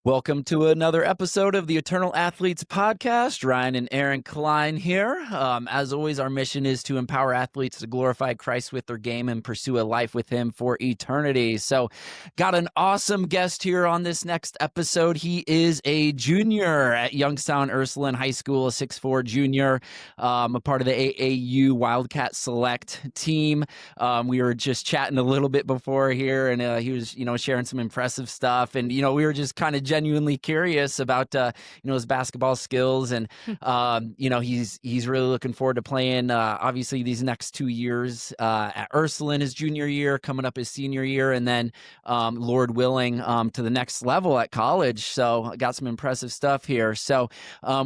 Welcome to another episode of the Eternal Athletes Podcast. Ryan and Erin Klein here. As always, our mission is to empower athletes to glorify Christ with their game and pursue a life with Him for eternity. So, got an awesome guest here on this next episode. He is a junior at Youngstown Ursuline High School, a 6'4" junior, a part of the AAU Wildcat Select team. We were just chatting a little bit before here, and he was, sharing some impressive stuff. And, we were just kind of genuinely curious about his basketball skills, and he's really looking forward to playing obviously these next 2 years at Ursuline, his junior year, coming up his senior year, and then Lord willing to the next level at college. So I got some impressive stuff here. So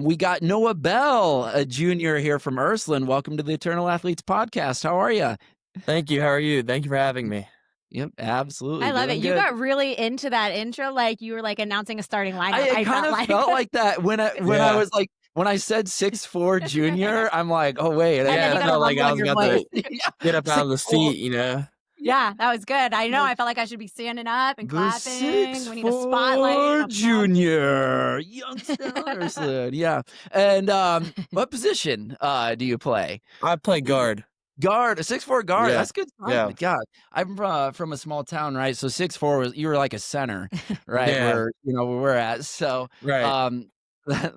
we got Noah Bell, a junior here from Ursuline. Welcome to the Eternal Athletes Podcast. How are you? Thank you. How are you? Thank you for having me. Yep, absolutely. I love it. Doing You good. got really into that intro, like you were like announcing a starting lineup. I kind of felt like that when I Yeah. was like, when I said 6'4" junior, I'm like, oh wait, And then Yeah, you I got felt a like I rumble was in your about voice. to get up out of the 6'4". seat. Yeah, that was good. I know. I felt like I should be standing up and clapping. We need a spotlight. 6'4" and applause. junior, Youngstown Ursuline. Yeah. And what position do you play? I play guard. Guard, a 6'4" guard. Yeah. That's good. Yeah. God, I'm from a small town, right? So 6'4" was, you were like a center, right? Yeah. Where we're at. So Right.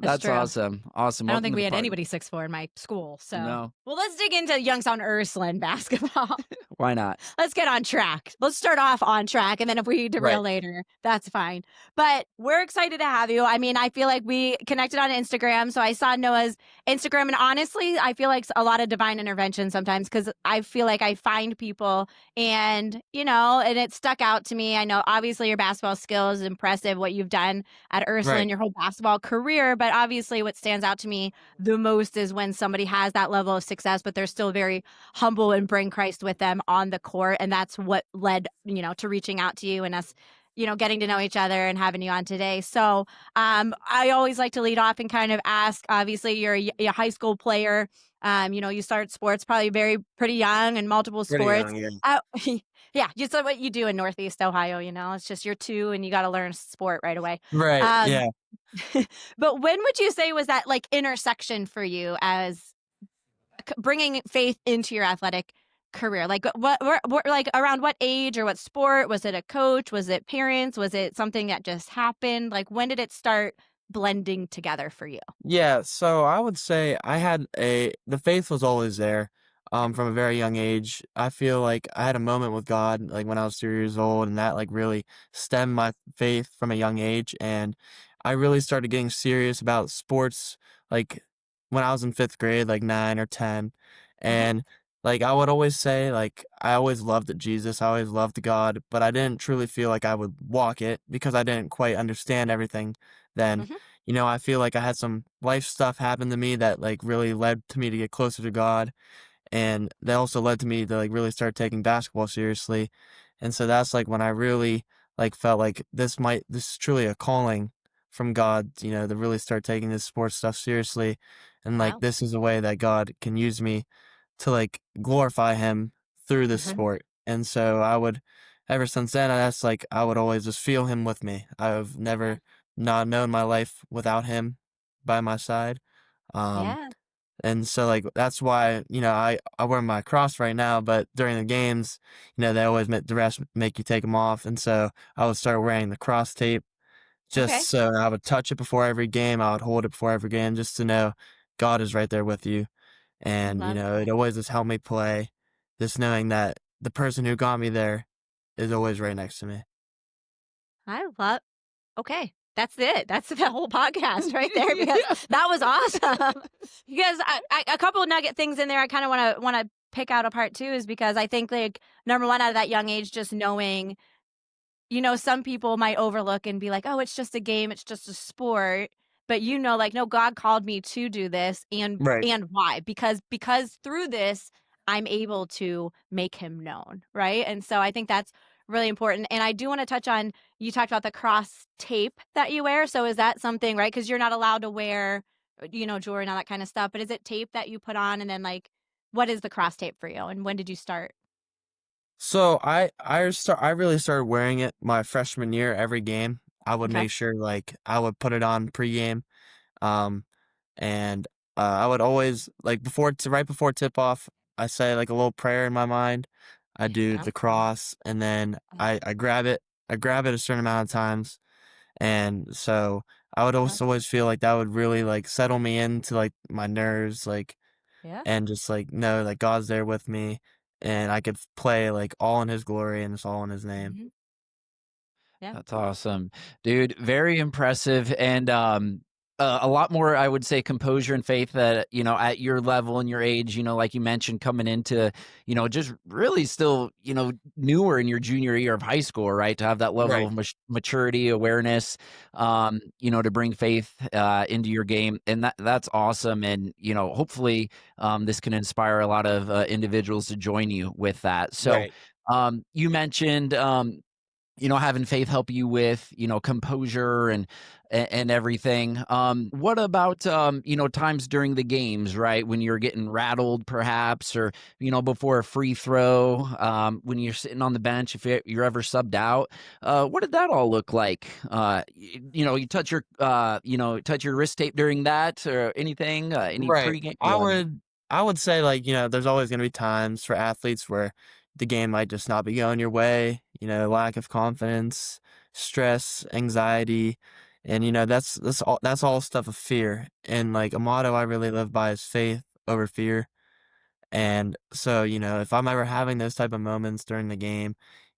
that's true. awesome. Awesome. I don't Welcome think to we the had party. anybody 6'4" in my school. So, No. well, let's dig into Youngstown Ursuline basketball. Why not? Let's get on track. Let's start off on track, and then if we derail later, that's fine. But we're excited to have you. I mean, I feel like we connected on Instagram, so I saw Noah's Instagram, and honestly, I feel like a lot of divine intervention sometimes, because I feel like I find people, and and it stuck out to me. I know obviously your basketball skills is impressive, what you've done at Ursuline, Right. your whole basketball career, but obviously what stands out to me the most is when somebody has that level of success, but they're still very humble and bring Christ with them on the court. And that's what led, to reaching out to you and us, getting to know each other and having you on today. So I always like to lead off and kind of ask, obviously you're a high school player. You start sports probably pretty young and multiple Pretty sports. young, yeah. Yeah, just like what you do in Northeast Ohio, it's just you're 2 and you got to learn sport right away. Right. Um, Yeah. But when would you say was that like intersection for you as bringing faith into your athletic career? Like what like around what age or what sport? Was it a coach? Was it parents? Was it something that just happened? Like when did it start blending together for you? Yeah. So I would say the faith was always there. From a very young age. I feel like I had a moment with God, like when I was 3 years old, and that like really stemmed my faith from a young age. And I really started getting serious about sports, like when I was in 5th grade, like 9 or 10. Uh-huh. And like I would always say, like I always loved Jesus, I always loved God, but I didn't truly feel like I would walk it because I didn't quite understand everything then. Hmm. I feel like I had some life stuff happen to me that like really led to me to get closer to God, and that also led to me to like really start taking basketball seriously. And so that's like when I really like felt like this is truly a calling from God, to really start taking this sports stuff seriously, and like Wow. this is a way that God can use me to like glorify Him through this Mhm. sport. And so I would, ever since then, that's like I would always just feel Him with me. I've never not known my life without Him by my side. um Yeah. and so, like, that's why, I wear my cross right now, but during the games, they always make the refs make you take them off. And so I would start wearing the cross tape Okay. just so I would touch it before every game. I would hold it before every game just to know God is right there with you. I And, love it that. always just helped me play, just knowing that the person who got me there is always right next to me. I love. Okay. That's it. That's the whole podcast right there, because that was awesome. Because a couple of nugget things in there I kind of want to pick out apart too, is because I think like number one, out of that young age, just knowing, some people might overlook and be like, oh, it's just a game, it's just a sport. But like, no, God called me to do this, and Right. why? Because through this, I'm able to make Him known, right? And so I think that's really important. And I do want to touch on, you talked about the cross tape that you wear. So is that something, right? Because you're not allowed to wear, jewelry and all that kind of stuff. But is it tape that you put on, and then like, what is the cross tape for you, and when did you start? So I really started wearing it my freshman year every game. I would Okay. make sure, like, I would put it on pregame, um, and, I would always like, right before tip-off, I say, like, a little prayer in my mind. I do Yeah. the cross, and then Yeah. I grab it. I grab it a certain amount of times, and so I would Yeah. always feel like that would really, like, settle me into, like, my nerves, like, Yeah. and just, like, know that God's there with me, and I could play, like, all in His glory, and it's all in His name. Mhm. Yeah. That's awesome. Dude, very impressive and, a lot more, I would say, composure and faith that, at your level and your age, like you mentioned, coming into, just really still, newer in your junior year of high school, right? To have that level Right, of maturity, awareness, to bring faith, into your game. And that's awesome. And, hopefully, this can inspire a lot of, individuals to join you with that. So, right. you mentioned, having faith help you with, composure and everything. What about, times during the games, right? When you're getting rattled perhaps, or, before a free throw, when you're sitting on the bench, if you're ever subbed out, what did that all look like? You touch your wrist tape during that or anything, any Right. pregame? I would say, like, there's always gonna be times for athletes where the game might just not be going your way, lack of confidence, stress, anxiety, and, that's all stuff of fear, and, like, a motto I really live by is faith over fear. And so, if I'm ever having those type of moments during the game,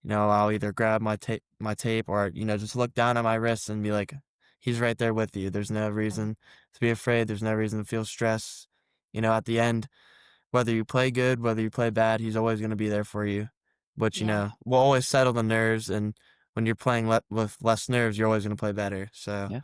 I'll either grab my tape or, just look down at my wrist and be like, he's right there with you. There's no reason to be afraid. There's no reason to feel stress. At the end, whether you play good, whether you play bad, he's always going to be there for you. But, Yeah. we'll always settle the nerves. And when you're playing with less nerves, you're always going to play better. So, Yeah.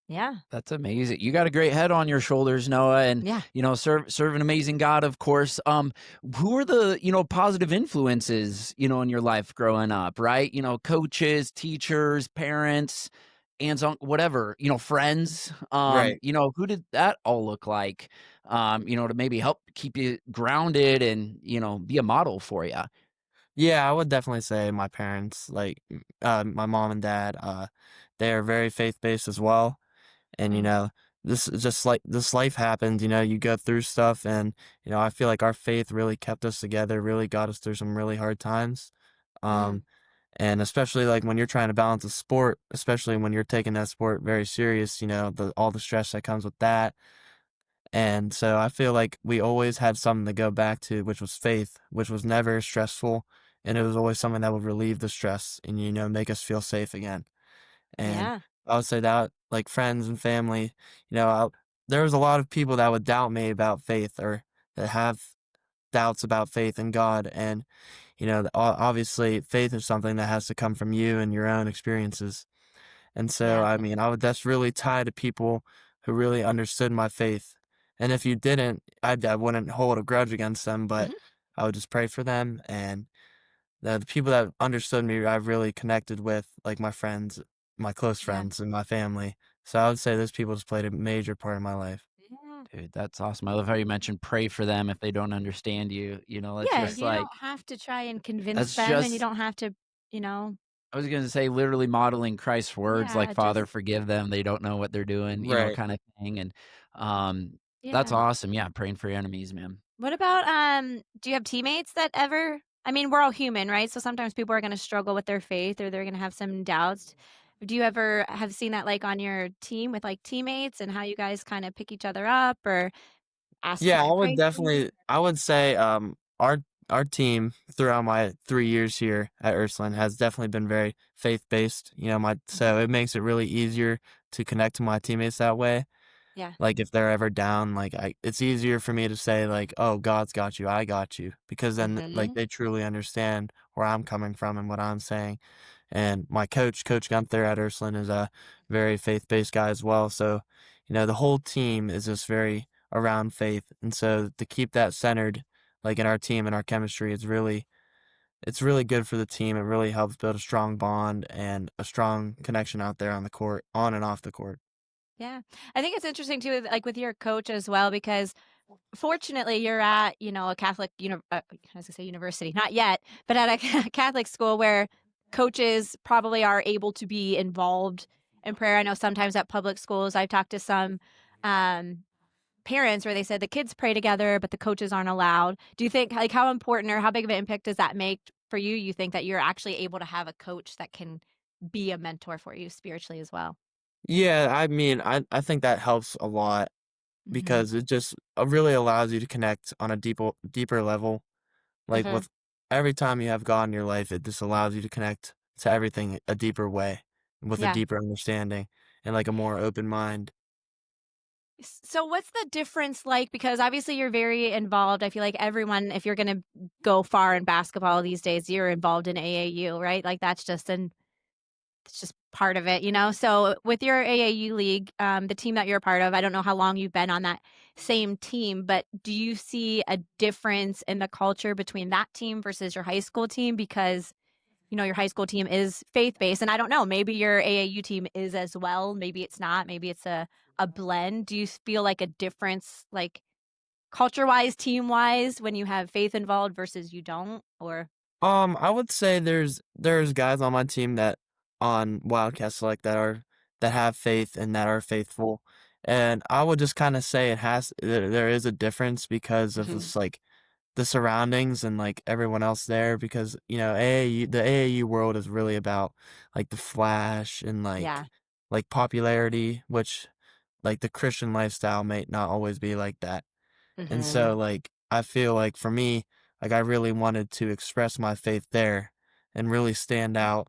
Yeah. That's amazing. You got a great head on your shoulders, Noah, and Yeah. serve an amazing God, of course. Who are the positive influences in your life growing up, right? Coaches, teachers, parents, aunts, whatever, friends. right. Who did that all look like? To maybe help keep you grounded and be a model for you. Yeah, I would definitely say my parents, like, my mom and dad, they are very faith-based as well. And, Mm. this is just like this life happens, you go through stuff and, I feel like our faith really kept us together, really got us through some really hard times. Yeah. Um, and especially like when you're trying to balance a sport, especially when you're taking that sport very serious, all the stress that comes with that. And so I feel like we always had something to go back to, which was faith, which was never stressful. And it was always something that would relieve the stress and, make us feel safe again. And Yeah. I would say that, like, friends and family, there was a lot of people that would doubt me about faith or that have doubts about faith in God. And, obviously, faith is something that has to come from you and your own experiences. And so, Yeah. I mean, that's really tied to people who really understood my faith. And if you didn't, I wouldn't hold a grudge against them, but Mhm. I would just pray for them. And the people that understood me, I've really connected with, like my friends, my close Yeah. friends, and my family. So I would say those people just played a major part in my life. Yeah. Dude, that's awesome. I love how you mentioned pray for them if they don't understand you. It's Yeah. just You like don't have to try and convince that's them, and you just don't have to, you know, I was gonna say literally modeling Christ's words like, yeah, "Father, just forgive them, they don't know what they're doing," Right. kind of thing, and, that's yeah. awesome, yeah, praying for your enemies, man. What about do you have teammates that ever I mean, we're all human, right? So sometimes people are going to struggle with their faith or they're going to have some doubts. Do you ever have seen that like on your team with like teammates and how you guys kind of pick each other up or ask who Yeah, to pray for? I would say, our team throughout my 3 years here at Ursuline has definitely been very faith-based, so it makes it really easier to connect to my teammates that way. Yeah. Like, if they're ever down, like, it's easier for me to say, like, "Oh, God's got you, I got you," because then, like, Mhm. they truly understand where I'm coming from and what I'm saying. And my coach, Coach Gunther at Ursuline, is a very faith-based guy as well, so, the whole team is just very around faith, and so to keep that centered, like, in our team and our chemistry, it's really good for the team, it really helps build a strong bond and a strong connection out there on the court on and off the court. Yeah. I think it's interesting too like with your coach as well because fortunately, you're at, a Catholic I was gonna say university, not yet, but at a Catholic school where coaches probably are able to be involved in prayer. I know sometimes at public schools, I've talked to some um, parents where they said the kids pray together, but the coaches aren't allowed. Do you think, like, how important or how big of an impact does that make for you? You think that you're actually able to have a coach that can be a mentor for you spiritually as well? Yeah, I mean, I think that helps a lot Mhm. because it just really allows you to connect on a deeper level. Like Mhm. with every time you have God in your life, it just allows you to connect to everything a deeper way, with a Yeah. deeper understanding and like a more open mind. So what's the difference like? Because obviously you're very involved. I feel like everyone, if you're going to go far in basketball these days, you're involved in AAU, right? Like that's just it's just part of it, you know? So with your AAU league, the team that you're a part of, I don't know how long you've been on that same team, but do you see a difference in the culture between that team versus your high school team? Because, you know, your high school team is faith-based, and I don't know, maybe your AAU team is as well. Maybe it's not. Maybe it's a blend. Do you feel like a difference, like culture-wise, team-wise, when you have faith involved versus you don't? Or I would say there's guys on my team that on Wildcat Select that have faith and that are faithful, and I would just kind of say there is a difference because of Mhm. this like the surroundings and like everyone else there because AAU the AAU world is really about like the flash and yeah. like popularity, which like the Christian lifestyle may not always be like that. And Mhm. so, like, I feel like for me, like, I really wanted to express my faith there and really stand out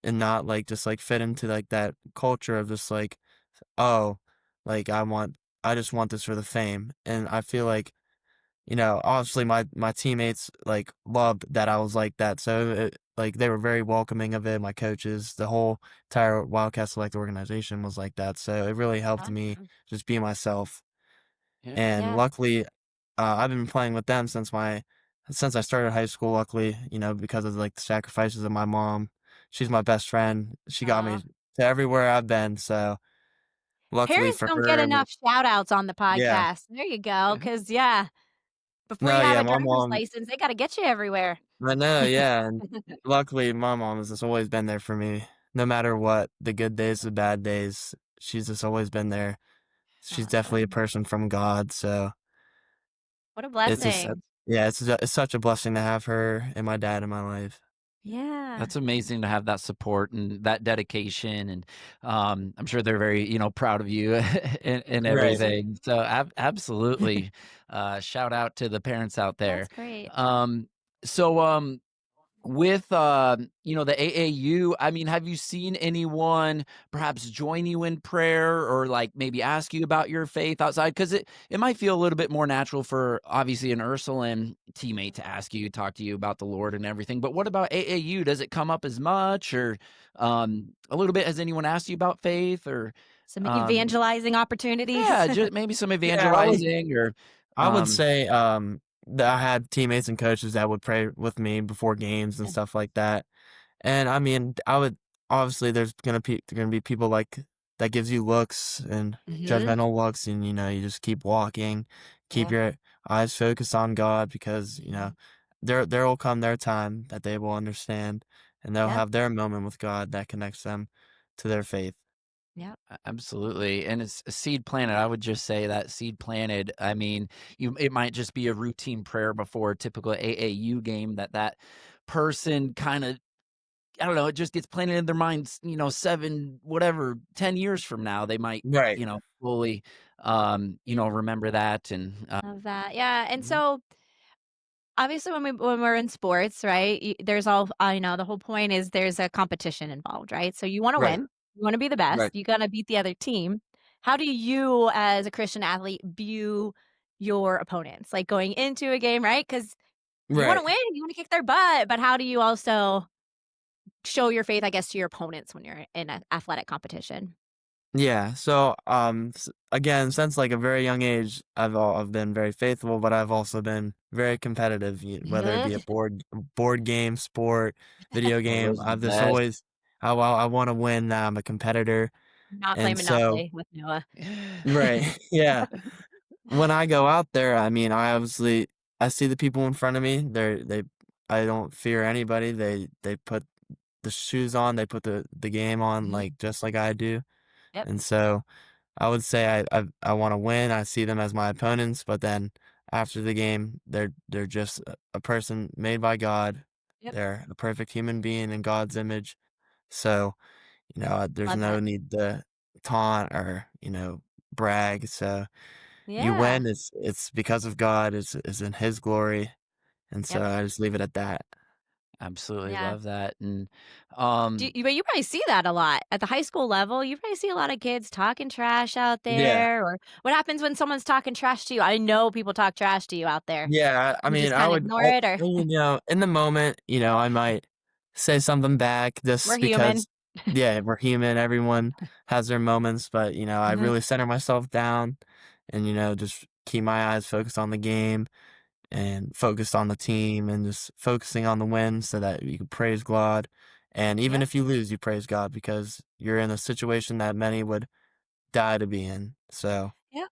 and not like just like fit into like that culture of just like, oh, like I just want this for the fame. And I feel like, obviously my teammates like loved that I was like that. So like they were very welcoming of it. My coaches, the whole entire Wildcat Select organization was like that. So it really helped me Awesome. just be myself. Yeah. And Yeah. luckily, I've been playing with them since I started high school, luckily, because of, like, the sacrifices of my mom. She's my best friend. She got me Aw. to everywhere I've been, so luckily Parents for don't get her and enough shout outs on the yeah. podcast. There you go. Cause yeah, before you No, have yeah, a my driver's mom license, they gotta get you everywhere. I know, yeah, and luckily, my mom has just always been there for me. No matter what, the good days, the bad days, she's just always been there. She's definitely a Awesome. person from God, so What a it's just blessing. yeah, it's such a blessing to have her and my dad in my life. Yeah. That's amazing to have that support and that dedication, and I'm sure they're very, proud of you and Right. everything. So absolutely, shout out to the parents out there. That's great. Um, so with the AAU, I mean, have you seen anyone perhaps join you in prayer or like maybe ask you about your faith outside? Because it might feel a little bit more natural for obviously an Ursuline teammate to ask you, talk to you about the Lord and everything. But what about AAU? Does it come up as much or a little bit? Has anyone asked you about faith or Some um evangelizing opportunities. yeah, just maybe some Yeah, evangelizing or I would um say, that I had teammates and coaches that would pray with me before games and Yeah. stuff like that. And I mean, I would obviously there's gonna be people like that gives you looks and Mhm. judgmental looks, and you just keep walking, keep Yeah. your eyes focused on God because Mhm. there will come their time that they will understand and they'll Yep. have their moment with God that connects them to their faith. Yep. Absolutely, and it's a seed planted. I would just say that seed planted. I mean, it might just be a routine prayer before a typical AAU game that person kind of I don't know. It just gets planted in their minds. 10 years from now, they might Right. fully remember that and Love that. Yeah. And Mhm. so obviously when we're in sports, right? There's all you know, the whole point is there's a competition involved, right? So you want to Right. win. You want to be the best. Right. You got to beat the other team. How do you as a Christian athlete view your opponents? Like going into a game, right? Cuz you want Right. to win, you want to kick their butt, but how do you also show your faith, I guess, to your opponents when you're in an athletic competition? Yeah. So, again, since like a very young age, I've been very faithful, but I've also been very competitive, whether it be a Mhm. board game, sport, video Oh, game. those are the I've just best. always I want to win. I'm a competitor, Not playing and so Monopoly with Noah. right, yeah. When I go out there, I mean, I see the people in front of me. I don't fear anybody. They put the shoes on, they put the game on, Mhm. like, just like I do, Yep. and so I would say I wanna win, I see them as my opponents, but then after the game, they're just a person made by God. Yep. They're a perfect human being in God's image, so, there's Love no that. need to taunt or, brag, so you Yeah. win, it's because of God, it's in His glory, and so Yep. I just leave it at that. Absolutely Yeah. love that. And But you probably see that a lot at the high school level. You probably see a lot of kids talking trash out Yeah. there. Or what happens when someone's talking trash to you? I know people talk trash to you out there. Yeah, I You mean, just I kind of would ignore it, or in the moment, I might say something back we're just human. because, yeah, we're human, everyone has their moments, but, I Mhm. really center myself down and, just keep my eyes focused on the game and focused on the team and just focusing on the win so that you can praise God. And even Yep. if you lose, you praise God because you're in a situation that many would die to be in. So, Yep.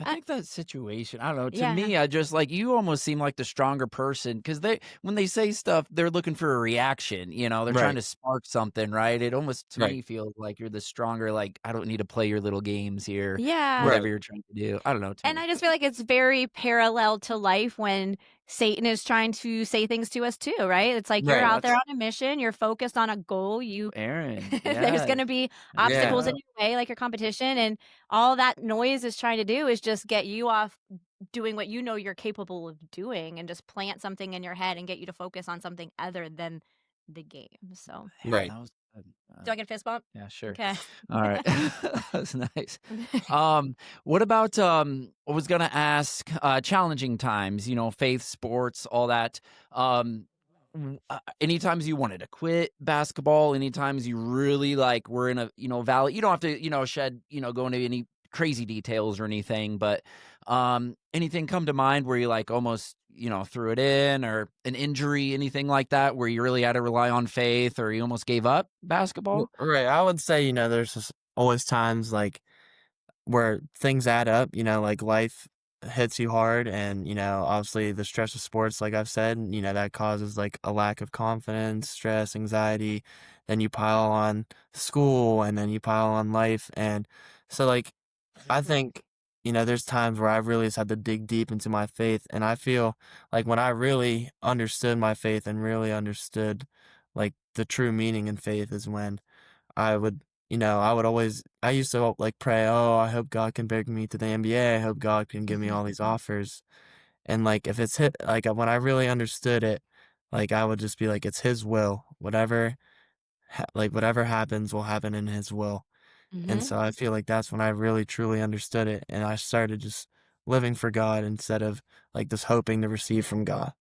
I Uh, think that situation, I don't know, to yeah. me, I just like you almost seem like the stronger person because when they say stuff, they're looking for a reaction, they're trying right, to spark something, right? It almost to right, me feels like you're the stronger, like, I don't need to play your little games here, Yeah. whatever right, you're trying to do. I don't know, to And me. I just feel like it's very parallel to life when Satan is trying to say things to us too, right? It's like you're Oh, right. out there that's on a mission, you're focused on a goal, Aaron. there's Yes. gonna be That's what's Yeah, obstacles in up. your way, like your competition, and all that noise is trying to do is just get you off doing what you know you're capable of doing and just plant something in your head and get you to focus on something other than the game. So, Yeah, right. that was good. do I get a fist bump? Yeah, sure. Okay. All right. That's nice. What about, I was gonna ask, challenging times, faith, sports, all that. Any times you wanted to quit basketball, any times you really, like, were in a, valley you don't have to, go into any crazy details or anything, but, anything come to mind where you, like, almost, threw it in or an injury, anything like that, where you really had to rely on faith or you almost gave up basketball? Right. I would say, there's just always times like where things add up, like life hits you hard and, obviously the stress of sports, like I've said, that causes like a lack of confidence, stress, anxiety. Then you pile on school and then you pile on life. And so like I think, there's times where I really just had to dig deep into my faith. And I feel like when I really understood my faith and really understood like the true meaning in faith is when I would, I used to like pray, oh, I hope God can bring me to the NBA. I hope God can give me Mhm. all these offers. And like, if it's hit, like when I really understood it, like I would just be like, it's His will. Whatever happens will happen in His will. And Mhm. so I feel like that's when I really truly understood it. And I started just living for God instead of like just hoping to receive from God.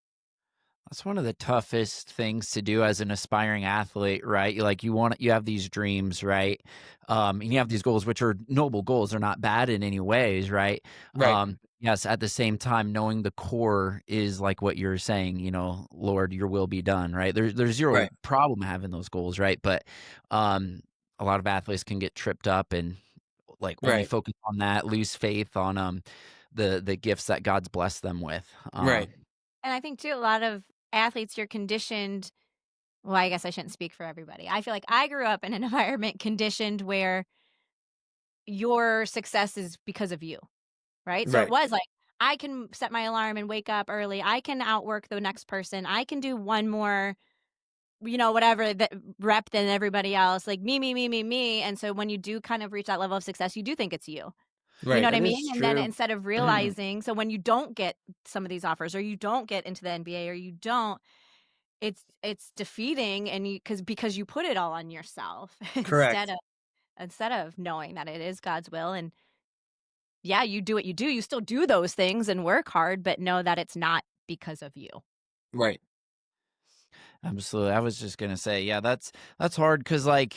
That's one of the toughest things to do as an aspiring athlete, right? You have these dreams, right? And you have these goals, which are noble goals. They're not bad in any ways, right? Right. Yes, at the same time, knowing the core is like what you're saying, Lord, your will be done, right? There's zero Right. problem having those goals, right? But um, a lot of athletes can get tripped up and like only Right. focus on that, lose faith on the gifts that God's blessed them with. Right. And I think too, a lot of athletes, you're conditioned. Well, I guess I shouldn't speak for everybody. I feel like I grew up in an environment conditioned where your success is because of you, right? So it Right. was like, I can set my alarm and wake up early. I can outwork the next person. I can do one more, whatever that rep than everybody else. Like me, me, me, me, me. And so when you do kind of reach that level of success, you do think it's you. You know Right. what I That mean? is And then true. instead of realizing, so when you don't get some of these offers or you don't get into the NBA or you don't, it's defeating and because you put it all on yourself instead Correct. of knowing that it is God's will. And yeah, you do what you do. You still do those things and work hard, but know that it's not because of you. Right. Absolutely. I was just gonna say, yeah, that's hard because, like,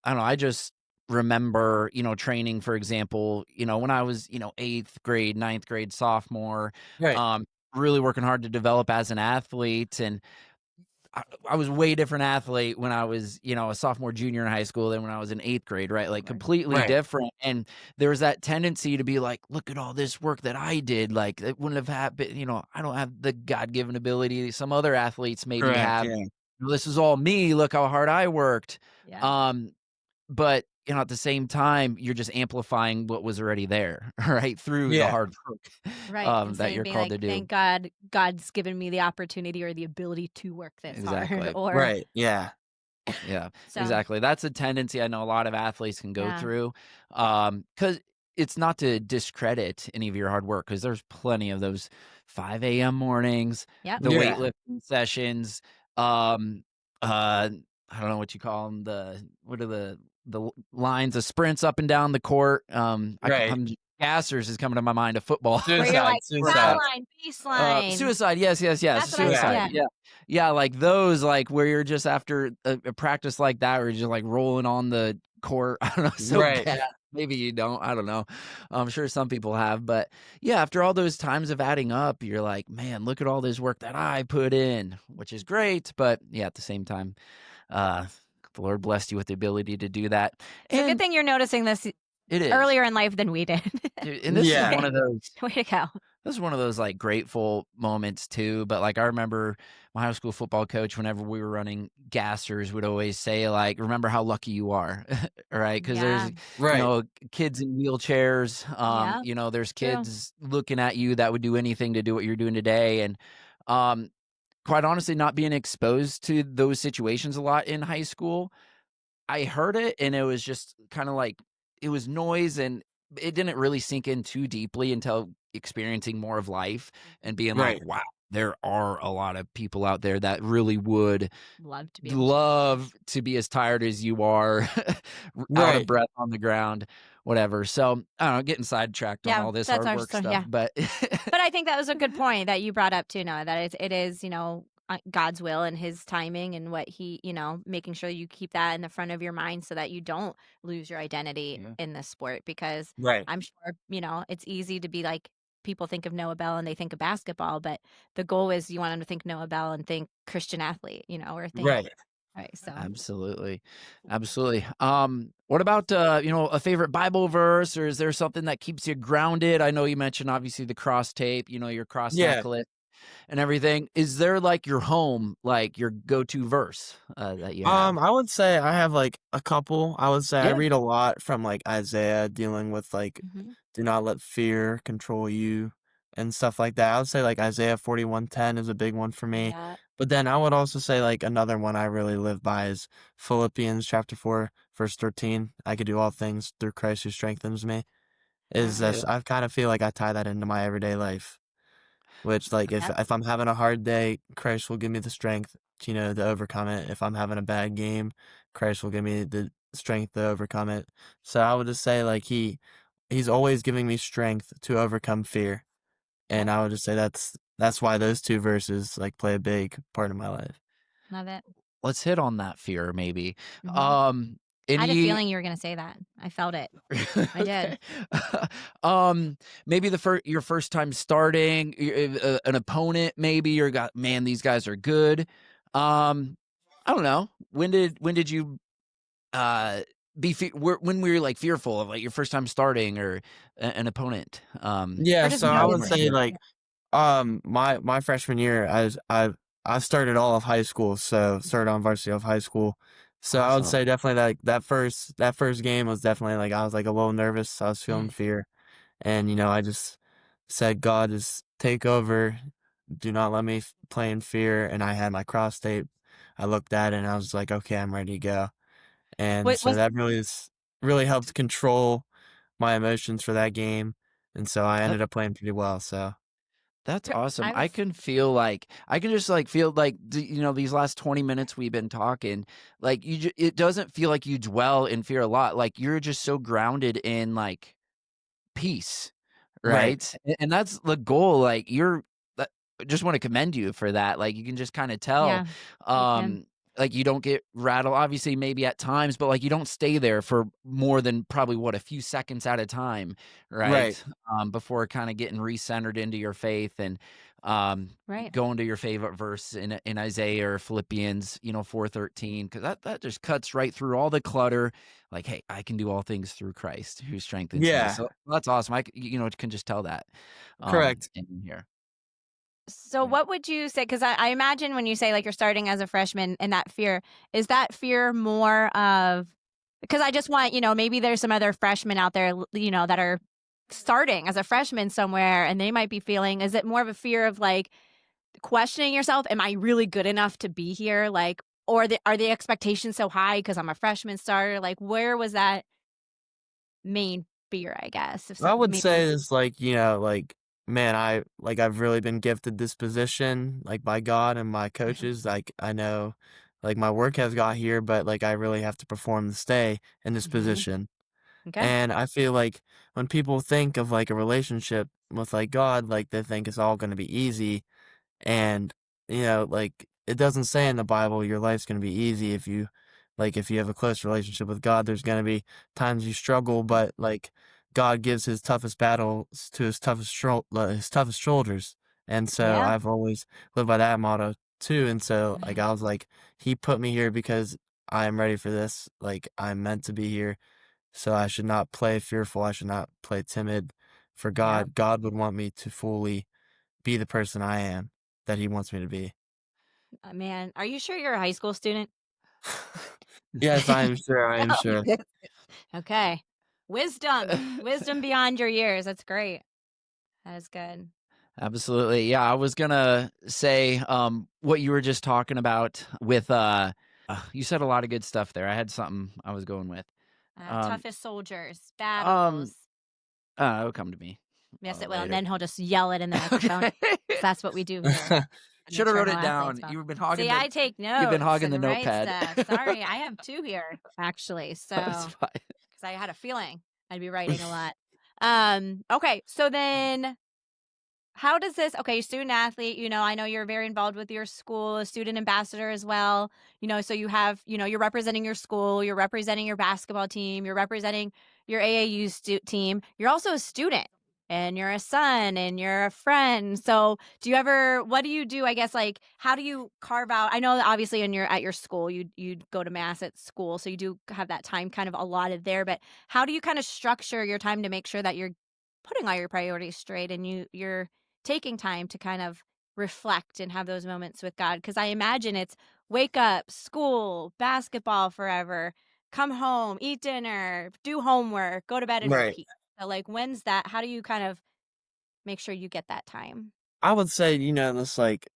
I don't know, I just remember, training, for example, when I was, 8th grade, ninth grade, sophomore, Right. um, really working hard to develop as an athlete. And I was way different athlete when I was, a sophomore, junior in high school than when I was in 8th grade, right? Like completely Right. different. And there was that tendency to be like, look at all this work that I did. Like it wouldn't have happened, I don't have the God given ability some other athletes maybe Correct. have. Yeah. this is all me. Look how hard I worked. Yeah. Um, but at the same time, you're just amplifying what was already there, right? Through the Yeah. hard work Right. that Instead of you're being called like, to do. thank God God's given me the opportunity or the ability to work this hard. Exactly. Or Right. Yeah. Yeah, so exactly. That's a tendency I know a lot of athletes can go yeah. through. Because it's not to discredit any of your hard work, because there's plenty of those 5 a.m. mornings, Yep. the Yeah. weightlifting sessions, um, I don't know what you call them. What are the lines, the sprints up and down the court? Right. I'm gassers is coming to my mind of football. Where you're like foul Suicide. line, baseline. Suicide, yes, yes, yes, That's what I Yeah. suicide, yeah. yeah. Yeah, like those, like, where you're just after a practice like that, where you're just, like, rolling on the court, I don't know, so Right. gassed. Maybe you don't, I don't know. I'm sure some people have, but, yeah, after all those times of adding up, you're like, "Man, look at all this work that I put in," which is great, but, yeah, at the same time, uh, the Lord blessed you with the ability to do that, So good and thing you're noticing this it is. earlier in life than we did. And this is Yeah. one of those Way to go. This is one of those, like, grateful moments too, but, like, I remember my high school football coach, whenever we were running gassers, would always say, like, "Remember how lucky you are," right? Because Yeah. there's, Right. kids in wheelchairs, Yeah. there's True. kids looking at you that would do anything to do what you're doing today, and, um, quite honestly, not being exposed to those situations a lot in high school, I heard it, and it was just kinda like it was noise, and it didn't really sink in too deeply until experiencing more of life and being like, Right. "Wow, there are a lot of people out there that really would Love to be able to. love to be as tired as you are, out of Right. breath on the ground," whatever. So, I don't know, getting sidetracked on Yeah, all this that's hard our work so stuff, yeah. but But I think that was a good point that you brought up too, Noah, that it is, God's will and his timing and what he, making sure you keep that in the front of your mind so that you don't lose your identity Yeah. in this sport because Right. I'm sure, it's easy to be like people think of Noah Bell and they think of basketball, but the goal is you want them to think Noah Bell and think Christian athlete, or think Right. right. So Absolutely. Absolutely. What about, a favorite Bible verse, or is there something that keeps you grounded? I know you mentioned obviously the cross tape, your cross Yeah. necklace and everything. Is there like your home, like your go-to verse that you have? I would say I have like a couple. I would say I Yeah. read a lot from like Isaiah dealing with like mhm. do not let fear control you and stuff like that. I would say like Isaiah 41:10 is a big one for me. Yeah. But then I would also say like another one I really live by is Philippians chapter 4 verse 13. I could do all things through Christ who strengthens me. Is Yeah. this I kind of feel like I tie that into my everyday life. Which, like, Yep. if I'm having a hard day, Christ will give me the strength, to overcome it. If I'm having a bad game, Christ will give me the strength to overcome it. So I would just say, like, he's always giving me strength to overcome fear. Yep. And I would just say that's why those two verses, like, play a big part of my life. Love it. Let's hit on that fear maybe. Mhm. Um, I had a any feeling you were going to say that. I felt it. I did. Okay. Maybe your first time starting, an opponent maybe, or got, man, these guys are good. I don't know. When did you uh when were you like fearful of like your first time starting or an opponent? Yeah, Or just so I would knowing say, that. like, my freshman year, I started all of high school, so started on varsity of high school. So I would Awesome. say definitely that that first game was definitely like I was like a little nervous. I was feeling fear, and I just said, "God, just take over. Do not let me play in fear." And I had my cross tape. I looked at it and I was like, "Okay, I'm ready to go." And What so was that really helped control my emotions for that game, and so I That ended up playing pretty well. So. that's awesome. I I was can feel like I can just like feel like these last 20 minutes we've been talking, like it doesn't feel like you dwell in fear a lot. Like you're just so grounded in like peace, Right. right? And that's the goal, like, that just wanna commend you for that, like, you can just kinda tell, yeah, you can. um, like, you don't get rattled, obviously, maybe at times, but, like, you don't stay there for more than probably, what, a few seconds at a time, Right. right? Before kinda getting recentered into your faith and, um, Right. going to your favorite verse in Isaiah or Philippians, 4:13, 'cause that just cuts right through all the clutter, like, "Hey, I can do all things through Christ who strengthens me." Yeah. So that's awesome. Can just tell that, Correct. in here. So what would you say? Because I imagine when you say like you're starting as a freshman and that fear, is that fear more of, because I just want, maybe there's some other freshmen out there, that are starting as a freshman somewhere and they might be feeling, is it more of a fear of like questioning yourself? Am I really good enough to be here? Like, or are the expectations so high because I'm a freshman starter? Like, where was that main fear, I guess? If so, I would maybe. say it's like, man, I've really been gifted this position, like by God and my coaches. Like I know like my work has got here, but like I really have to perform to stay in this Hmm. position. Okay. And I feel like when people think of like a relationship with like God, like they think it's all gonna be easy. And, like it doesn't say in the Bible your life's going to be easy if you have a close relationship with God, there's going to be times you struggle, but like God gives his toughest battles to his toughest shoulders. And so Yeah. I've always lived by that motto too. And so like I was like, he put me here because I am ready for this. Like I'm meant to be here. So I should not play fearful. I should not play timid for Yeah. God. God would want me to fully be the person I am that he wants me to be. Man, are you sure you're a high school student? Yes, I am sure, I am sure. Okay. Okay. Wisdom beyond your years. That's great. That is good. Absolutely. Yeah, I was gonna say what you were just talking about with you said a lot of good stuff there. I had something I was going with. Um Toughest soldiers, um battles. it'll come to me Yes, it will. And later. then he'll just yell it in the microphone. 'Cause that's what we do here in the Should have wrote Eternal it Athletes. down. See, I take You've been notes hogging the and write notepad. stuff. Sorry, I have two here actually. That's So, fine. because I had a feeling I'd be writing a lot. Okay. So then how does this, okay, student athlete, I know you're very involved with your school, a student ambassador as well, so you have, you're representing your school, you're representing your basketball team, you're representing your AAU team, you're also a student and you're a son and you're a friend. So what do you do, I guess, like, how do you carve out, I know that obviously at your school, you go to mass at school, so you do have that time kind of allotted there, but how do you kind of structure your time to make sure that you're putting all your priorities straight and you're taking time to kind of reflect and have those moments with God? Because I imagine it's wake up, school, basketball forever, come home, eat dinner, do homework, go to bed and Right. repeat. So like when's that? How do you kind of make sure you get that time? I would say, this like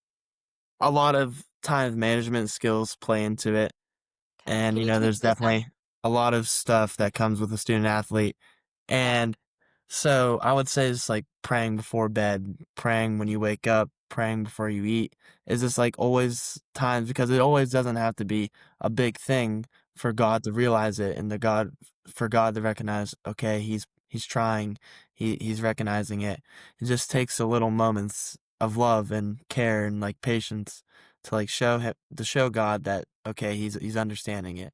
a lot of time management skills play into it. Okay. And, Can you teach there's me some? definitely a lot of stuff that comes with a student athlete. Yeah. And so I would say it's like praying before bed, praying when you wake up, praying before you eat. Is just like always times because it always doesn't have to be a big thing for God to realize it and for God to recognize, okay, he's trying, he's recognizing it. It just takes the little moments of love and care and like patience to like show God that okay, he's understanding it.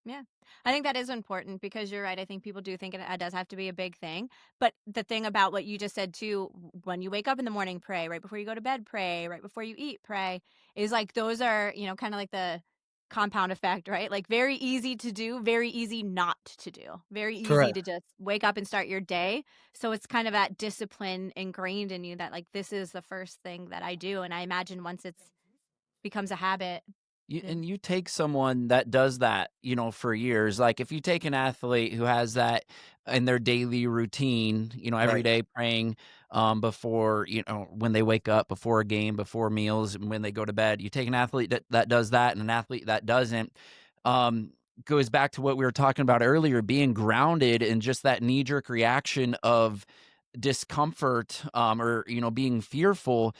Yeah. I think that is important because you're right. I think people do think it does have to be a big thing. But the thing about what you just said too, when you wake up in the morning, pray. Right before you go to bed, pray. Right before you eat, pray. Is like those are, kind of like the compound effect, right? Like very easy to do, very easy not to do. Very easy Correct. to just wake up and start your day. So it's kind of that discipline ingrained in you that like this is the first thing that I do. And I imagine once it's becomes a habit. And you take someone that does that, for years. Like if you take an athlete who has that in their daily routine, every Right. day praying before, when they wake up, before a game, before meals, and when they go to bed. You take an athlete that does that and an athlete that doesn't. Um, Goes back to what we were talking about earlier, being grounded in just that knee-jerk reaction of discomfort or being fearful.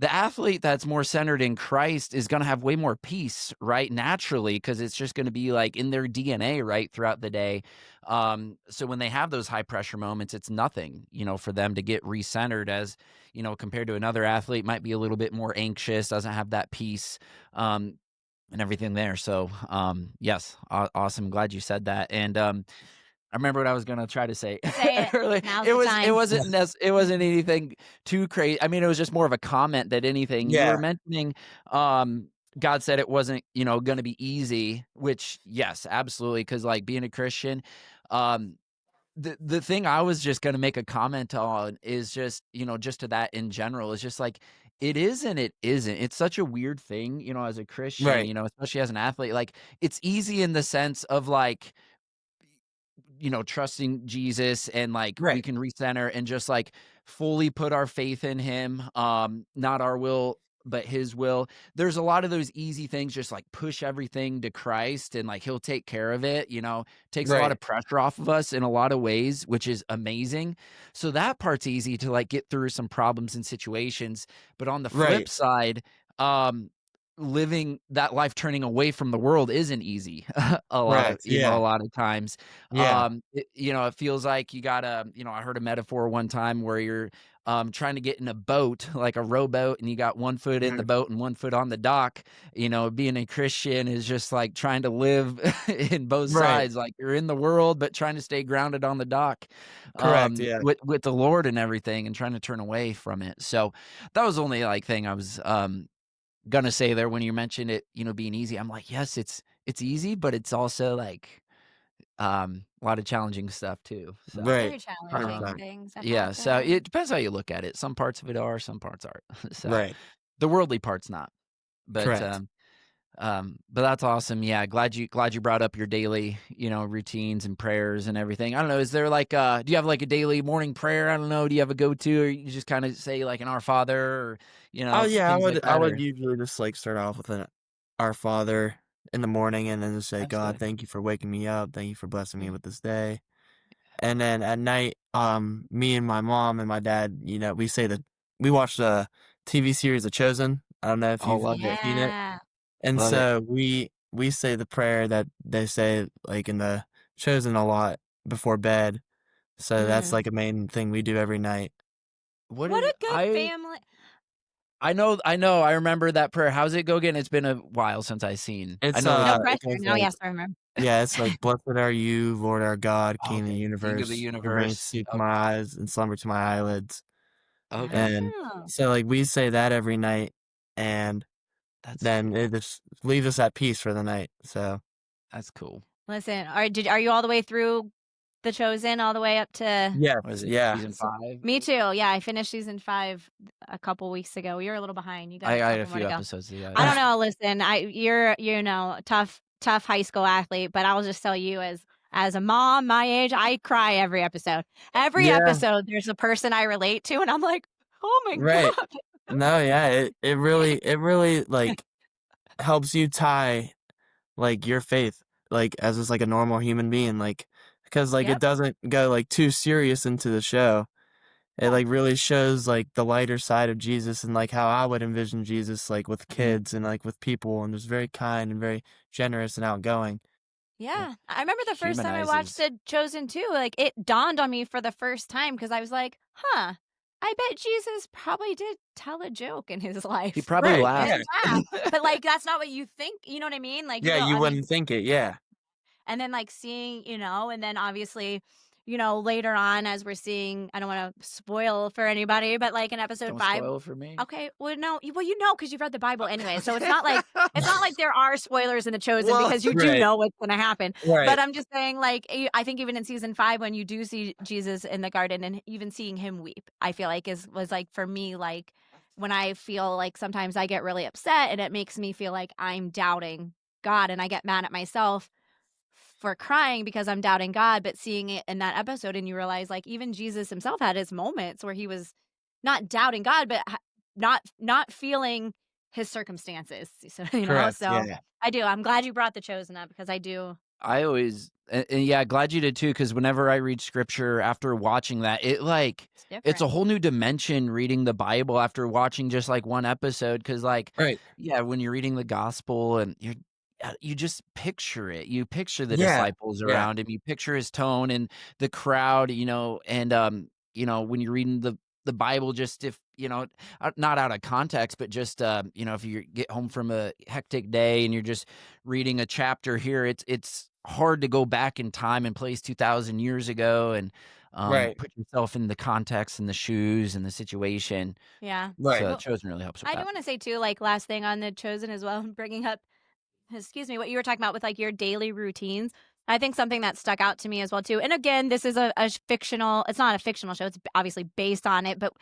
The athlete that's more centered in Christ is going to have way more peace, right? Naturally, because it's just going to be like in their DNA, right, throughout the day. So when they have those high pressure moments, it's nothing, for them to get recentered as, compared to another athlete might be a little bit more anxious, doesn't have that peace. And everything there. So, yes, awesome. Glad you said that. And I remember what I was gonna try to say Say it. earlier. Now's It the was it time. wasn't it wasn't anything too crazy. I mean, it was just more of a comment than anything. You were Yeah. mentioning God said it wasn't, gonna be easy, which yes, absolutely, because like being a Christian, um, the thing I was just gonna make a comment on is just, just to that in general, is just like It is and it isn't. It's such a weird thing, as a Christian, Right. especially as an athlete. Like, it's easy in the sense of like, trusting Jesus and like we Right. can recenter and just like fully put our faith in him. Not our will, but his will. There's a lot of those easy things, just like push everything to Christ and like he'll take care of it, takes a lot Right. of pressure off of us in a lot of ways, which is amazing. So that part's easy to like get through some problems and situations. But on the flip Right. side, living that life turning away from the world isn't easy a lot of Correct. a Yeah. lot of times. Yeah. It feels like you gotta, I heard a metaphor one time where you're trying to get in a boat, like a rowboat, and you got one foot in the Mhm. boat and one foot on the dock. Being a Christian is just like trying to live in both Right. sides, like you're in the world but trying to stay grounded on the dock, Correct. Yeah. with the Lord and everything, and trying to turn away from it. So that was the only like thing I was gonna say there when you mentioned it, being easy. I'm like, yes, it's easy, but it's also like a lot of challenging stuff too. So Right. Very challenging 100%. things that yeah, so happen. it depends how you look at it. Some parts of it are, some parts aren't. So Right. the worldly part's not. But Correct. but that's awesome. Yeah, glad you brought up your daily, routines and prayers and everything. I don't know, is there like do you have like a daily morning prayer? I don't know, do you have a go-to, or you just kind of say like an Our Father, or Oh, yeah, I things like would I that, would or usually just, like, start off with an Our Father in the morning and then just say, that's "God, good. thank you for waking me up. Thank you for blessing me Yeah. with this day." And then at night, me and my mom and my dad, we watched the TV series The Chosen. I don't know if Oh, you've love it. seen it. Yeah. And Love it. so we say the prayer that they say, like, in The Chosen a lot before bed. So that's, Mm. like, a main thing we do every night. What What is a good family. I remember that prayer. How's it go again? It's been a while since I seen. I It's, know No it pressure. goes No, like yes, I remember. yeah, it's like, "Blessed are you, Lord our God, King of the okay, King of the universe, who brings universe. sleep to my Okay. eyes and slumber to my eyelids." Okay. And Oh. so, like, we say that every night, and That's then cool. it just leaves us at peace for the night, so That's cool. Listen, are you all the way through The Chosen, all the way up to yes, What is it? yeah. Season 5? Me too. Yeah, I finished season 5 a couple weeks ago. You're a little behind. You got a I had a couple more few to go. episodes. Yeah, I yeah. don't know. Listen, you're tough high school athlete, but I'll just tell you as a mom my age, I cry every episode. Every Yeah, episode there's a person I relate to and I'm like, "Oh my right. god." No, yeah, it really, like, helps you tie, like, your faith, like, as just, like, a normal human being, like, because, like, it Yep. doesn't go, like, too serious into the show. It, like, really shows, like, the lighter side of Jesus and, like, how I would envision Jesus, like, with Mhm. kids and, like, with people, and just very kind and very generous and outgoing. Yeah. Yeah. I remember the first time I watched Humanizes. The Chosen too, like it dawned on me for the first time because I was like, "Huh, I bet Jesus probably did tell a joke in his He life probably Right, laughed. yeah. and laugh." But like that's not what you think, you know what I mean? Like you Yeah, don't you I mean, wouldn't think it, yeah. and then like seeing, and then obviously, later on as we're seeing, I don't want to spoil for anybody, but like in episode Don't 5. spoil for me. Okay, well no, because you've read the Bible anyway. So it's not like there are spoilers in The Chosen Well, because you do Right, know what's going to happen. But right. I'm just saying, like, I think even in season 5, when you do see Jesus in the garden and even seeing him weep, I feel like was like for me, like when I feel like sometimes I get really upset and it makes me feel like I'm doubting God and I get mad at myself for crying because I'm doubting God, but seeing it in that episode and you realize like even Jesus himself had his moments where he was not doubting God, but not feeling his circumstances. So, Correct, so yeah. I do. I'm glad you brought The Chosen up because I do. I always and yeah, glad you did too, because whenever I read scripture after watching that, It's it's a different. whole new dimension reading the Bible after watching just like one episode. Because like, Right. yeah, when you're reading the gospel and you just picture it. You picture the Yeah, disciples yeah, around him. You picture his tone and the crowd, and when you're reading the Bible, just if not out of context, but just if you get home from a hectic day and you're just reading a chapter here, it's hard to go back in time and place 2,000 years ago and right, put yourself in the context and the shoes and the situation. Yeah. So right. the Well, Chosen really helps with I do that. want to say too, like last thing on The Chosen as well, bringing up, excuse me, what you were talking about with like your daily routines. I think something that stuck out to me as well too. And again, this is a fictional. It's not a fictional show. It's obviously based on it, but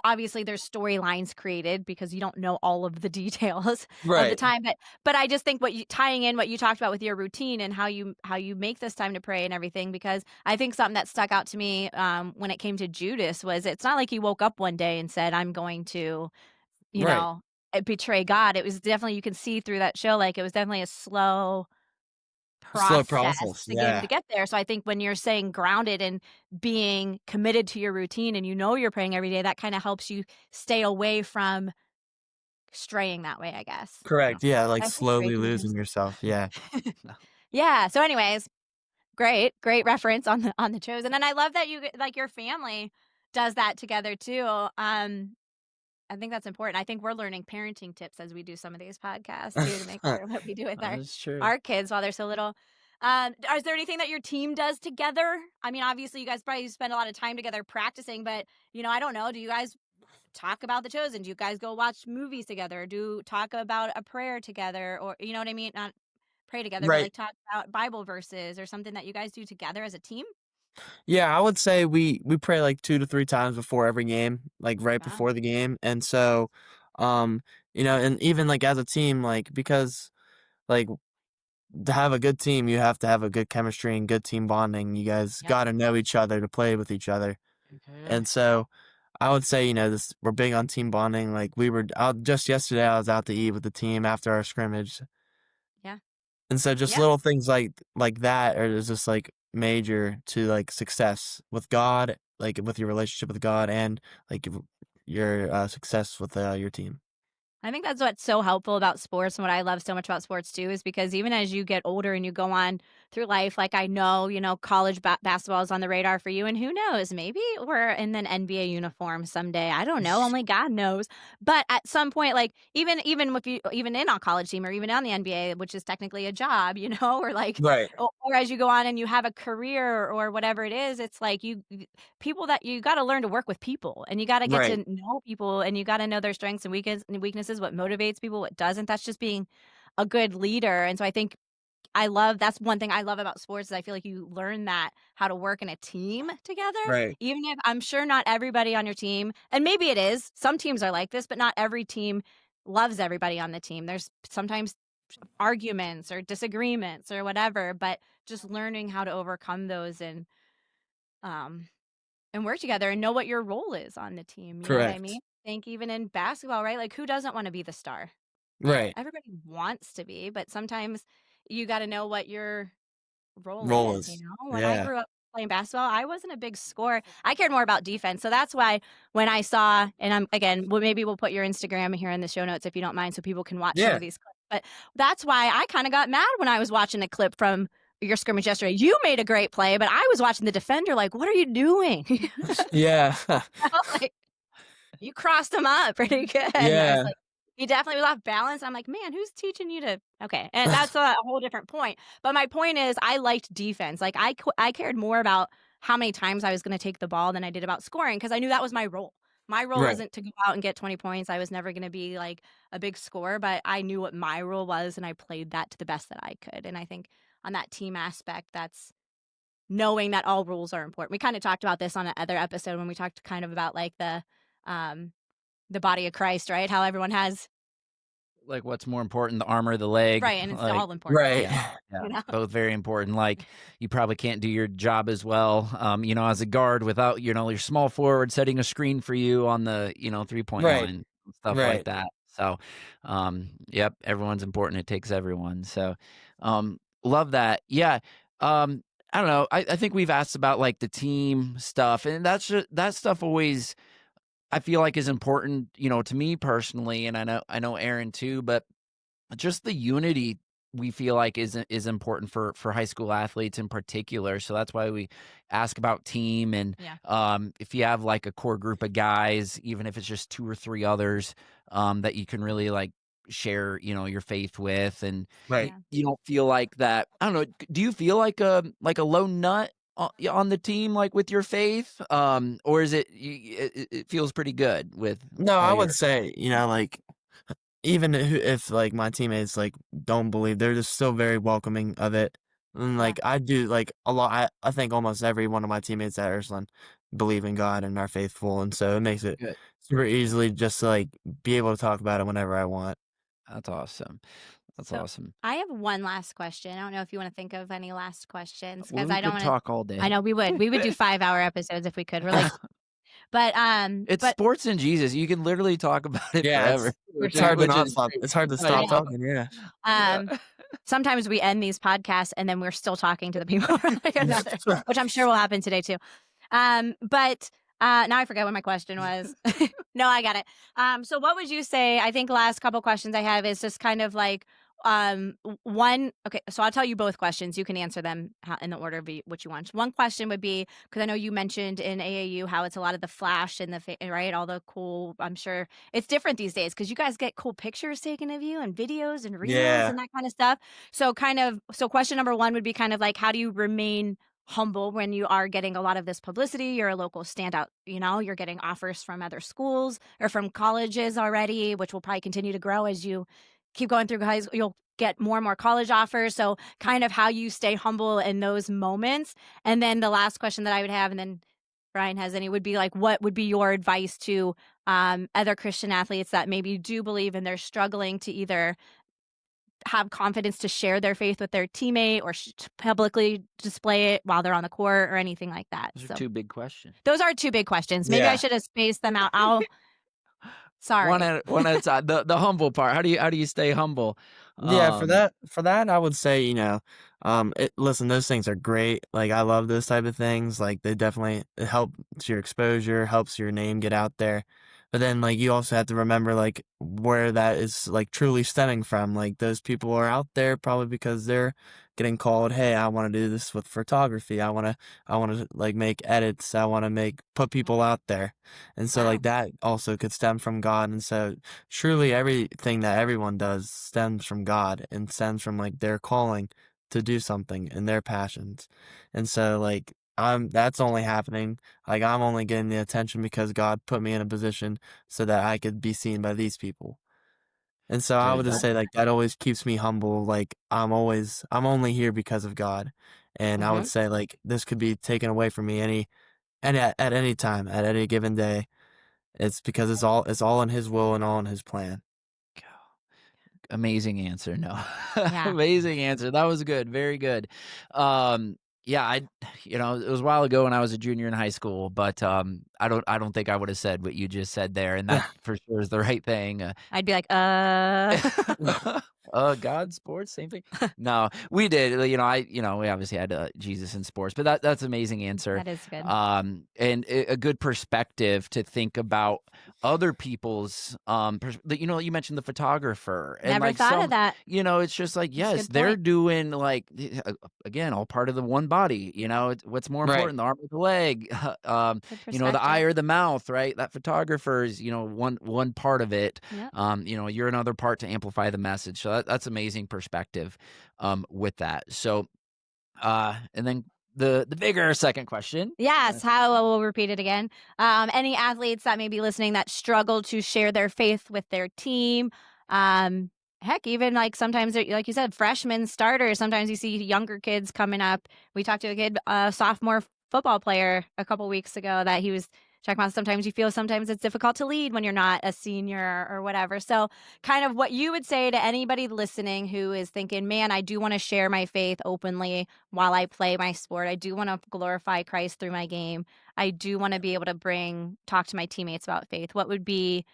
obviously there's storylines created because you don't know all of the details of the Right. time, but I just think tying in what you talked about with your routine and how you make this time to pray and everything, because I think something that stuck out to me when it came to Judas was it's not like he woke up one day and said, I'm going to, Right. betray God. It was definitely, you can see through that show, like it was definitely a slow Slow process process. to get him Yeah. to get there. So I think when you're saying grounded and being committed to your routine and you're praying every day, that kind of helps you stay away from straying that way, I guess. No, Correct. Yeah, like I think slowly breaking losing yourself. yourself. Yeah. no. Yeah. So anyways, great reference on the Chosen. And I love that like your family does that together too. I think that's important. I think we're learning parenting tips as we do some of these podcasts too, to make sure what we do with That is true. our kids while they're so little. Is there anything that your team does together? I mean, obviously you guys probably spend a lot of time together practicing, but I don't know. Do you guys talk about the Chosen? Do you guys go watch movies together? Do talk about a prayer together, or you know what I mean? Not pray together, but Right. like talk about Bible verses or something that you guys do together as a team? Yeah, I would say we pray like 2 to 3 times before every game, like right Wow. before the game. And so, um, and even like as a team, like because like to have a good team, you have to have a good chemistry and good team bonding. You guys Yep. got to know each other to play with each other. Okay, yeah. And so I would say, we're big on team bonding. Like we were out just yesterday, I was out to eat with the team after our scrimmage. Yeah. And so just Yeah. little things like that are just like major to like success with God, like with your relationship with God and like your success with your team. I think that's what's so helpful about sports, and what I love so much about sports too is because even as you get older and you go on through life, like I know, college basketball is on the radar for you, and who knows, maybe we're in an NBA uniform someday. I don't know, only God knows. But at some point, like even if you even in a college team or even on the NBA, which is technically a job, or like, Right. or as you go on and you have a career or whatever it is, it's like people that you got to learn to work with people, and you got to get to Right. know people, and you got to know their strengths and weaknesses, what motivates people, what doesn't. That's just being a good leader. And so I think that's one thing I love about sports is I feel like you learn that how to work in a team together, Right. even if I'm sure not everybody on your team, and maybe it is, some teams are like this, but not every team loves everybody on the team. There's sometimes arguments or disagreements or whatever, but just learning how to overcome those um and work together and know what your role is on the team. You know what I Correct. mean? I think even in basketball, right? Like who doesn't want to be the star? Right. Everybody wants to be, but sometimes you got to know what your role is. Rollers. When I Yeah. grew up playing basketball, I wasn't a big scorer. I cared more about defense. So that's why when I saw, and maybe we'll put your Instagram here in the show notes if you don't mind, so people can watch some Yeah. of these clips. But that's why I kind of got mad when I was watching a clip from your scrimmage yesterday. You made a great play, but I was watching the defender like, what are you doing? Yeah. Like, you crossed him up pretty good. And I was Yeah. like, he definitely was off balance. I'm like, man, who's teaching you to? Okay. And that's a whole different point. But my point is, I liked defense. Like, I cared more about how many times I was going to take the ball than I did about scoring, because I knew that was my role. My role Right. wasn't to go out and get 20 points. I was never going to be like a big scorer, but I knew what my role was, and I played that to the best that I could. And I think on that team aspect, that's knowing that all rules are important. We kind of talked about this on another episode when we talked kind of about like the body of Christ, right? How everyone has Like what's more important, the arm or the leg? right, and it's Like, all important. Right. yeah, yeah, You know? both very important. Like you probably can't do your job as well, as a guard without, your small forward setting a screen for you on the, 3-point Right. line, stuff like Right. that. So, yep, everyone's important. It takes everyone. So, love that. Yeah. I don't know. I think we've asked about like the team stuff, and that stuff always I feel like is important, to me personally, and I know Erin too, but just the unity we feel like is important for high school athletes in particular. So that's why we ask about team, and Yeah. if you have like a core group of guys, even if it's just 2 or 3 others, that you can really like share, your faith with, and Right. you don't feel like that. I don't know. Do you feel like a lone nut on the team, like with your faith, or is it feels pretty good with No, I all would your say, like even if like my teammates like don't believe, they're just still very welcoming of it. And Yeah. like I do like a lot. I think almost every one of my teammates at Ursuline believe in God and are faithful, and so it makes it Good. super easily just to, like, be able to talk about it whenever I want. That's awesome. That's So awesome. I have one last question. I don't know if you want to think of any last questions Well, because we I don't could want to. talk all I day. know we would. We would do 5-hour episodes if we could. We're like, but It's but sports and Jesus. You can literally talk about it Yeah, forever, for it's sure. hard to which not is stop. great. It's hard to I I stop know. know. talking. Yeah. Um, Yeah. sometimes we end these podcasts and then we're still talking to the people for like another, which I'm sure will happen today too. But now I forget what my question was. No, I got it. So what would you say? I think last couple questions I have is just kind of like one. Okay, so I'll tell you both questions. You can answer them in the order of what you want. One question would be because I know you mentioned in AAU how it's a lot of the flash and the right, all the cool. I'm sure it's different these days because you guys get cool pictures taken of you and videos and reels Yeah. and that kind of stuff. So question number one would be kind of like how do you remain humble when you are getting a lot of this publicity? You're a local standout, you're getting offers from other schools or from colleges already, which will probably continue to grow as you keep going through high school. You'll get more and more college offers. So kind of how you stay humble in those moments. And then the last question that I would have, and then Brian has any, would be like, what would be your advice to other Christian athletes that maybe do believe and they're struggling to either have confidence to share their faith with their teammate or publicly display it while they're on the court or anything like that. Those are So two big questions. those are two big questions. Maybe I Yeah. should have spaced them out. One Sorry. at a time. The humble part. How do you stay humble? Yeah, for Um, that, I would say, listen, those things are great. Like, I love those type of things. Like, they definitely it helps your exposure, helps your name get out there. But then, like, you also have to remember, like, where that is, like, truly stemming from. Like, those people are out there probably because they're getting called, hey, I want to do this with photography. I want to, like, make edits. I want to put people out there. And so, Wow. like, that also could stem from God. And so, truly everything that everyone does stems from God and stems from like their calling to do something and their passions. And so like that's only happening. Like I'm only getting the attention because God put me in a position so that I could be seen by these people. And so I would good. just say like that always keeps me humble. Like I'm only here because of God. And I would Mhm. say like this could be taken away from me and at any time, at any given day. It's because it's all in his will and all in his plan. Amazing answer. No. Yeah. Amazing answer. That was good. Very good. Yeah, it was a while ago when I was a junior in high school, but I don't think I would have said what you just said there, and that for sure is the right thing. I'd be like, God, sports, same thing. No, we did. We obviously had Jesus in sports, but that's amazing answer. that is good. And a good perspective to think about other people's you mentioned the photographer and Never like thought of that. it's just like That's a yes, good they're point. doing like again all part of the one body. What's more Right. important, the arm or the leg? Good The eye perspective. or the mouth, right? That photographer is one part of it. Yep. You're another part to amplify the message. So that's amazing perspective with that. So and then the bigger second question. Yes, how I will repeat it again. Any athletes that may be listening that struggle to share their faith with their team. Heck, even like sometimes, like you said, freshmen, starters. Sometimes you see younger kids coming up. We talked to a kid, a sophomore football player, a couple weeks ago that he was checking out. Sometimes you feel sometimes it's difficult to lead when you're not a senior or whatever. So, kind of what you would say to anybody listening who is thinking, man, I do want to share my faith openly while I play my sport. I do want to glorify Christ through my game. I do want to be able to talk to my teammates about faith. What would be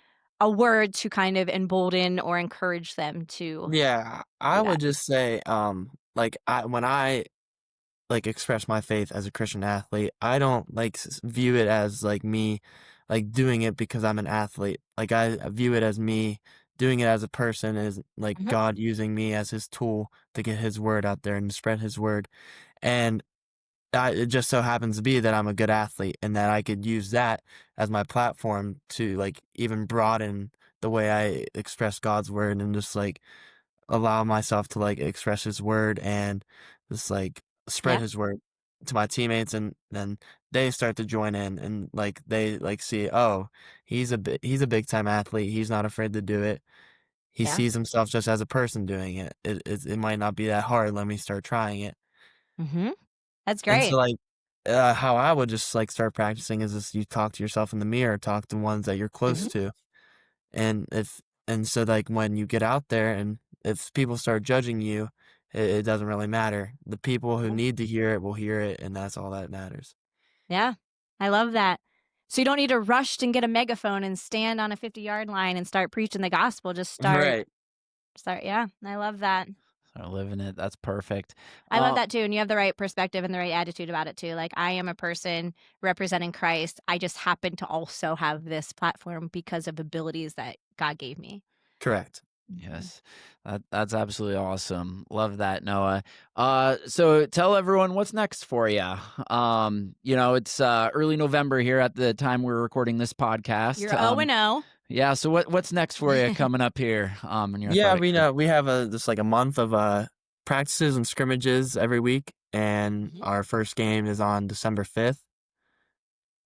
a word to kind of embolden or encourage them to Yeah, I do that? would just say, when I like express my faith as a Christian athlete, I don't like view it as like me, like doing it because I'm an athlete. Like I view it as me doing it as a person, as like Mhm. God using me as His tool to get His word out there and to spread His word. And it just so happens to be that I'm a good athlete and that I could use that as my platform to like even broaden the way I express God's word and just like allow myself to like express his word and just like spread Yep. his word to my teammates, and then they start to join in and like they like see, oh, he's a big time athlete, he's not afraid to do it, he Yeah. sees himself just as a person doing it. It might not be that hard, let me start trying it. Mhm. That's And so great. like how I would just like start practicing is just you talk to yourself in the mirror, talk to ones that you're close Mhm. to, and so like when you get out there and if people start judging you, it doesn't really matter. The people who need to hear it will hear it, and that's all that matters. Yeah, I love that. So you don't need to rush and get a megaphone and stand on a 50-yard line and start preaching the gospel. Just Right. start. Yeah, I love that. Start living it. That's perfect. I love that too. And you have the right perspective and the right attitude about it too. Like, I am a person representing Christ. I just happen to also have this platform because of abilities that God gave me. Correct. Yes, that's absolutely awesome. Love that, Noah. So tell everyone what's next for you. It's early November here at the time we're recording this podcast. You're 0-0. Yeah. So what's next for you coming up here? In your Yeah, athletic career? we have just like a month of practices and scrimmages every week, and Mhm. our first game is on December 5th.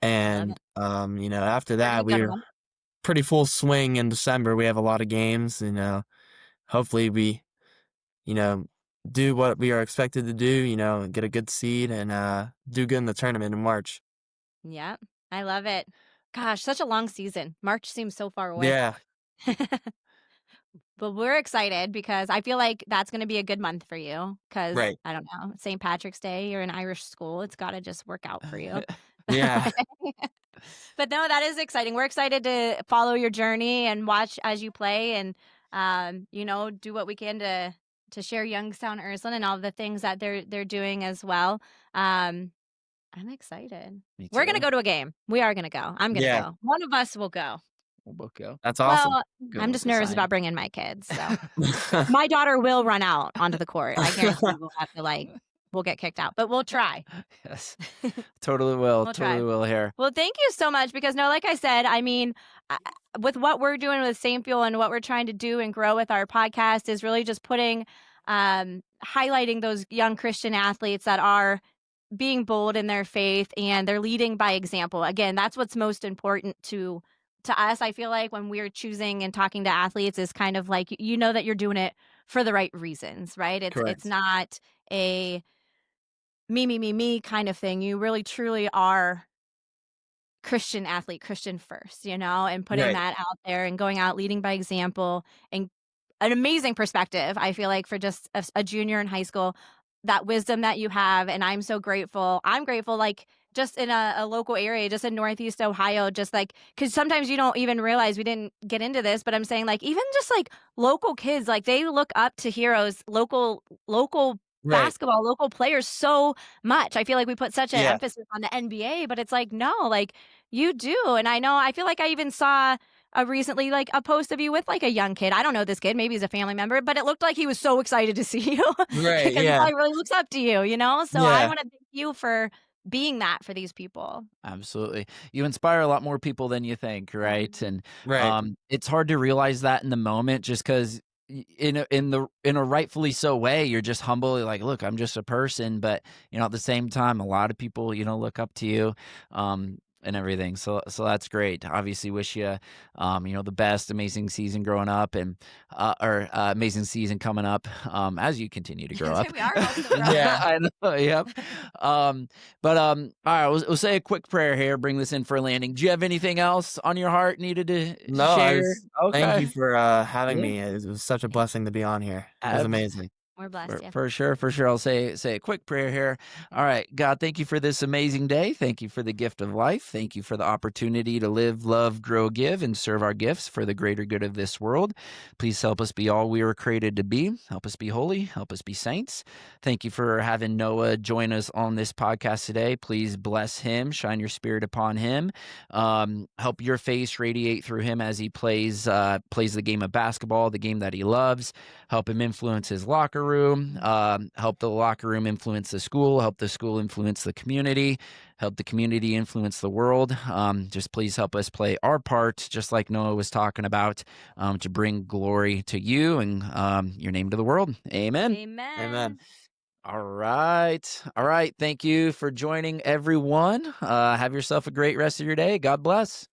I love And it. after Pretty that, good we're one. pretty full swing in December. We have a lot of games, hopefully we, you know, do what we are expected to do, get a good seed and do good in the tournament in March. Yeah, I love it. Gosh, such a long season. March seems so far away. Yeah, But we're excited because I feel like that's going to be a good month for you because, right. I don't know, St. Patrick's Day, you're in Irish school. It's got to just work out for you. Yeah. But no, that is exciting. We're excited to follow your journey and watch as you play and, do what we can to share Youngstown Ursuline and all the things that they're doing as well. Um, I'm excited. Me We're going to too. go to a game. We are going to go. I'm going to Yeah, go. One of us will go. We'll both go. that's awesome. Well, Go I'm with just the nervous sign. about bringing my kids, so my daughter will run out onto the court. I guarantee we'll have to, we'll get kicked out, but we'll try. Yes, totally will. We'll try. Totally will here. Well, thank you so much because, no, like I said, I mean, with what we're doing with St. Fuel and what we're trying to do and grow with our podcast is really just highlighting those young Christian athletes that are being bold in their faith and they're leading by example. Again, that's what's most important to us. I feel like when we're choosing and talking to athletes is kind of like, that you're doing it for the right reasons, right? It's Correct. not a me kind of thing. You really truly are Christian athlete, Christian first, and putting Right. that out there and going out leading by example and an amazing perspective, I feel like, for just a junior in high school, that wisdom that you have. And I'm so grateful. I'm grateful, like, just in a local area, just in Northeast Ohio, just like, because sometimes you don't even realize we didn't get into this, but I'm saying, like, even just like local kids, like, they look up to heroes, local Right. basketball, local players so much. I feel like we put such an Yeah. emphasis on the NBA, but it's like, no, like, you do. And I feel like I even saw recently, like, a post of you with like a young kid. I don't know this kid, maybe he's a family member, but it looked like he was so excited to see you Right. because he Yeah. probably really looks up to you. So I Yeah. want to thank you for being that for these people. Absolutely. You inspire a lot more people than you think, right? And Right. it's hard to realize that in the moment just because in a rightfully so way, you're just humbly like, look, I'm just a person, but at the same time, a lot of people, look up to you. And everything. So that's great. Obviously wish you, the best, amazing season growing up and, amazing season coming up, as you continue to grow up. We are both still growing Yeah. up. I know. Yep. All right, we'll say a quick prayer here, bring this in for a landing. Do you have anything else on your heart needed to No, share? thank you Okay. for having Yeah. me. It was such a blessing to be on here. It was amazing. We're blessed, yeah. For sure. I'll say a quick prayer here. All right, God, thank you for this amazing day. Thank you for the gift of life. Thank you for the opportunity to live, love, grow, give, and serve our gifts for the greater good of this world. Please help us be all we were created to be. Help us be holy. Help us be saints. Thank you for having Noah join us on this podcast today. Please bless him, shine your spirit upon him. Help your face radiate through him as he plays the game of basketball, the game that he loves. Help him influence his locker room, help the locker room influence the school, help the school influence the community, help the community influence the world. Just please help us play our part, just like Noah was talking about, to bring glory to you and your name to the world. Amen. Amen. All right. Thank you for joining, everyone. Have yourself a great rest of your day. God bless.